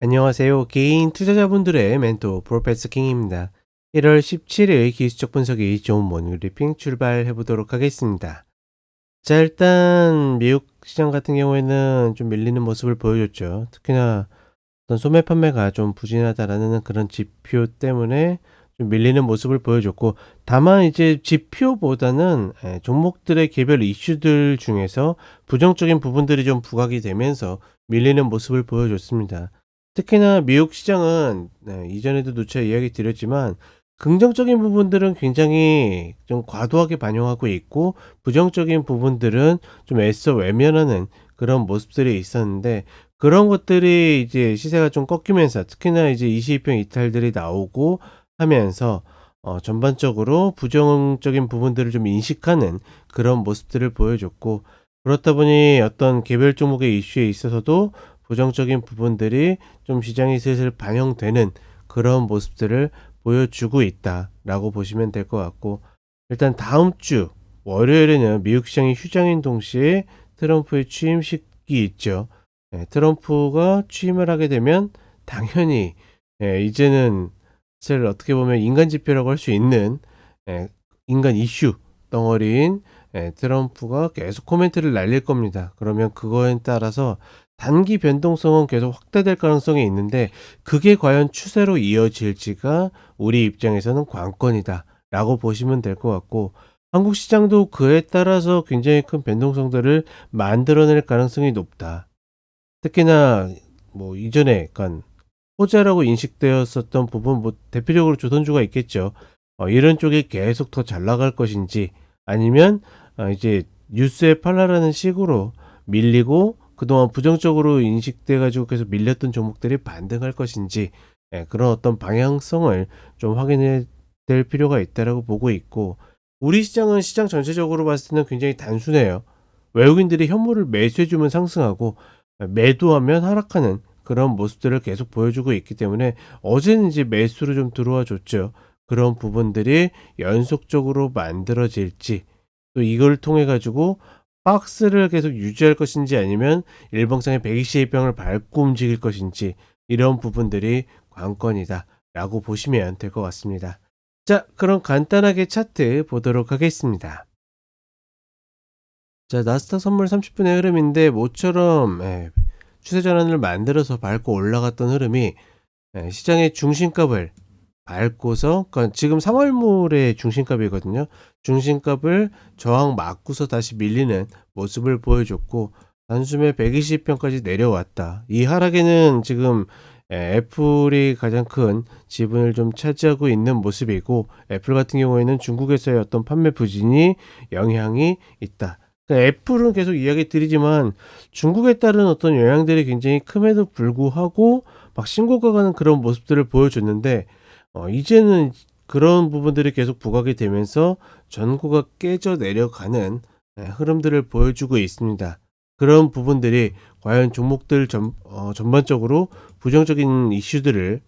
안녕하세요. 개인 투자자분들의 멘토 프로페서 킹입니다. 1월 17일 기술적 분석이 좋은 모닝 브리핑 출발해 보도록 하겠습니다. 자, 일단 미국 시장 같은 경우에는 좀 밀리는 모습을 보여줬죠. 특히나 어떤 소매 판매가 좀 부진하다라는 그런 지표 때문에 좀 밀리는 모습을 보여줬고, 다만 이제 지표보다는 종목들의 개별 이슈들 중에서 부정적인 부분들이 좀 부각이 되면서 밀리는 모습을 보여줬습니다. 특히나 미국 시장은 이전에도 누차 이야기 드렸지만 긍정적인 부분들은 굉장히 좀 과도하게 반영하고 있고, 부정적인 부분들은 좀 애써 외면하는 그런 모습들이 있었는데, 그런 것들이 이제 시세가 좀 꺾이면서 특히나 이제 22평 이탈들이 나오고 하면서 전반적으로 부정적인 부분들을 좀 인식하는 그런 모습들을 보여줬고, 그렇다 보니 어떤 개별 종목의 이슈에 있어서도 부정적인 부분들이 좀 시장에 슬슬 반영되는 그런 모습들을 보여주고 있다라고 보시면 될 것 같고, 일단 다음 주 월요일에는 미국 시장이 휴장인 동시에 트럼프의 취임식이 있죠. 트럼프가 취임을 하게 되면 당연히 이제는 사실 어떻게 보면 인간 지표라고 할 수 있는 인간 이슈 덩어리인 트럼프가 계속 코멘트를 날릴 겁니다. 그러면 그거에 따라서 단기 변동성은 계속 확대될 가능성이 있는데, 그게 과연 추세로 이어질지가 우리 입장에서는 관건이다라고 보시면 될 것 같고, 한국 시장도 그에 따라서 굉장히 큰 변동성들을 만들어낼 가능성이 높다. 특히나 뭐 이전에 약간 호재라고 인식되었었던 부분, 뭐 대표적으로 조선주가 있겠죠. 이런 쪽이 계속 더 잘 나갈 것인지, 아니면 이제 뉴스에 팔라라는 식으로 밀리고 그동안 부정적으로 인식돼 가지고 계속 밀렸던 종목들이 반등할 것인지, 그런 어떤 방향성을 좀 확인해 될 필요가 있다라고 보고 있고, 우리 시장은 시장 전체적으로 봤을 때는 굉장히 단순해요. 외국인들이 현물을 매수해 주면 상승하고 매도하면 하락하는 그런 모습들을 계속 보여주고 있기 때문에, 어제는 이제 매수로 좀 들어와 줬죠. 그런 부분들이 연속적으로 만들어질지, 또 이걸 통해 가지고 박스를 계속 유지할 것인지 아니면 일봉상의 120병을 밟고 움직일 것인지, 이런 부분들이 관건이다라고 보시면 될 것 같습니다. 자, 그럼 간단하게 차트 보도록 하겠습니다. 자, 나스닥 선물 30분의 흐름인데, 모처럼 추세 전환을 만들어서 밟고 올라갔던 흐름이 시장의 중심값을 밟고서, 그러니까 지금 3월물의 중심값이거든요. 중심값을 저항 맞고서 다시 밀리는 모습을 보여줬고, 단숨에 120평까지 내려왔다. 이 하락에는 지금 애플이 가장 큰 지분을 좀 차지하고 있는 모습이고, 애플 같은 경우에는 중국에서의 어떤 판매 부진이 영향이 있다. 그러니까 애플은 계속 이야기 드리지만 중국에 따른 어떤 영향들이 굉장히 큼에도 불구하고 막 신고가 가는 그런 모습들을 보여줬는데, 이제는 그런 부분들이 계속 부각이 되면서 전고가 깨져 내려가는 흐름들을 보여주고 있습니다. 그런 부분들이 과연 종목들 전반적으로 부정적인 이슈들을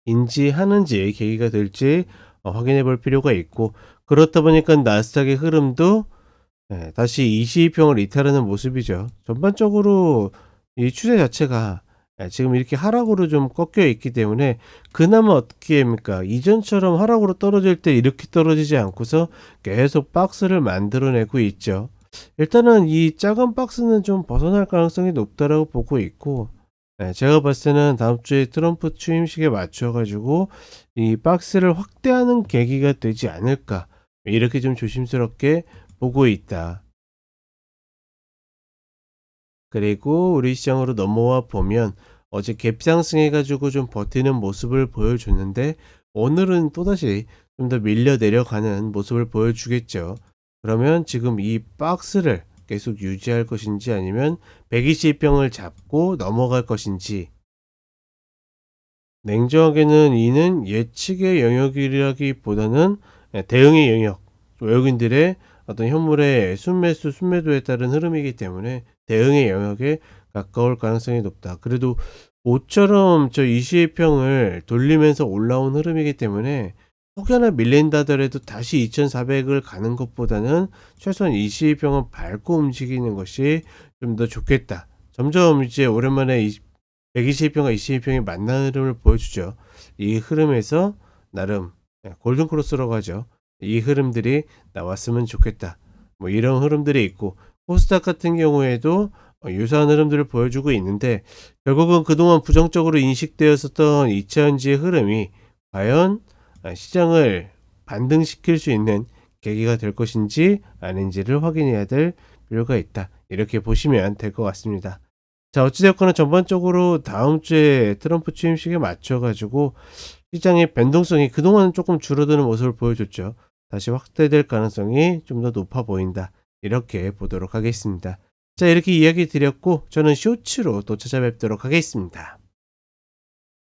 인지하는지 계기가 될지 확인해 볼 필요가 있고, 그렇다 보니까 나스닥의 흐름도 다시 22평을 이탈하는 모습이죠. 전반적으로 이 추세 자체가 지금 이렇게 하락으로 좀 꺾여 있기 때문에, 그나마 어떻게 합니까? 이전처럼 하락으로 떨어질 때 이렇게 떨어지지 않고서 계속 박스를 만들어내고 있죠. 일단은 이 작은 박스는 좀 벗어날 가능성이 높다라고 보고 있고, 제가 봤을 때는 다음 주에 트럼프 취임식에 맞춰 가지고 이 박스를 확대하는 계기가 되지 않을까, 이렇게 좀 조심스럽게 보고 있다. 그리고 우리 시장으로 넘어와 보면, 어제 갭 상승해 가지고 좀 버티는 모습을 보여줬는데, 오늘은 또다시 좀 더 밀려 내려가는 모습을 보여주겠죠. 그러면 지금 이 박스를 계속 유지할 것인지 아니면 120병을 잡고 넘어갈 것인지, 냉정하게는 이는 예측의 영역이라기보다는 대응의 영역, 외국인들의 어떤 현물의 순매수, 순매도에 따른 흐름이기 때문에 대응의 영역에 가까울 가능성이 높다. 그래도 모처럼 저 22평을 돌리면서 올라온 흐름이기 때문에 혹여나 밀린다 하더라도 다시 2400을 가는 것보다는 최소한 22평은 밟고 움직이는 것이 좀 더 좋겠다. 점점 이제 오랜만에 120평과 22평이 만나는 흐름을 보여주죠. 이 흐름에서 나름 골든 크로스라고 하죠. 이 흐름들이 나왔으면 좋겠다. 뭐 이런 흐름들이 있고 코스닥 같은 경우에도 유사한 흐름들을 보여주고 있는데 결국은 그동안 부정적으로 인식되었었던 이차전지의 흐름이 과연 시장을 반등시킬 수 있는 계기가 될 것인지 아닌지를 확인해야 될 필요가 있다. 이렇게 보시면 될 것 같습니다. 자, 어찌되었거나 전반적으로 다음 주에 트럼프 취임식에 맞춰가지고 시장의 변동성이 그동안 조금 줄어드는 모습을 보여줬죠. 다시 확대될 가능성이 좀 더 높아 보인다. 이렇게 보도록 하겠습니다. 자, 이렇게 이야기 드렸고 저는 쇼츠로 또 찾아뵙도록 하겠습니다.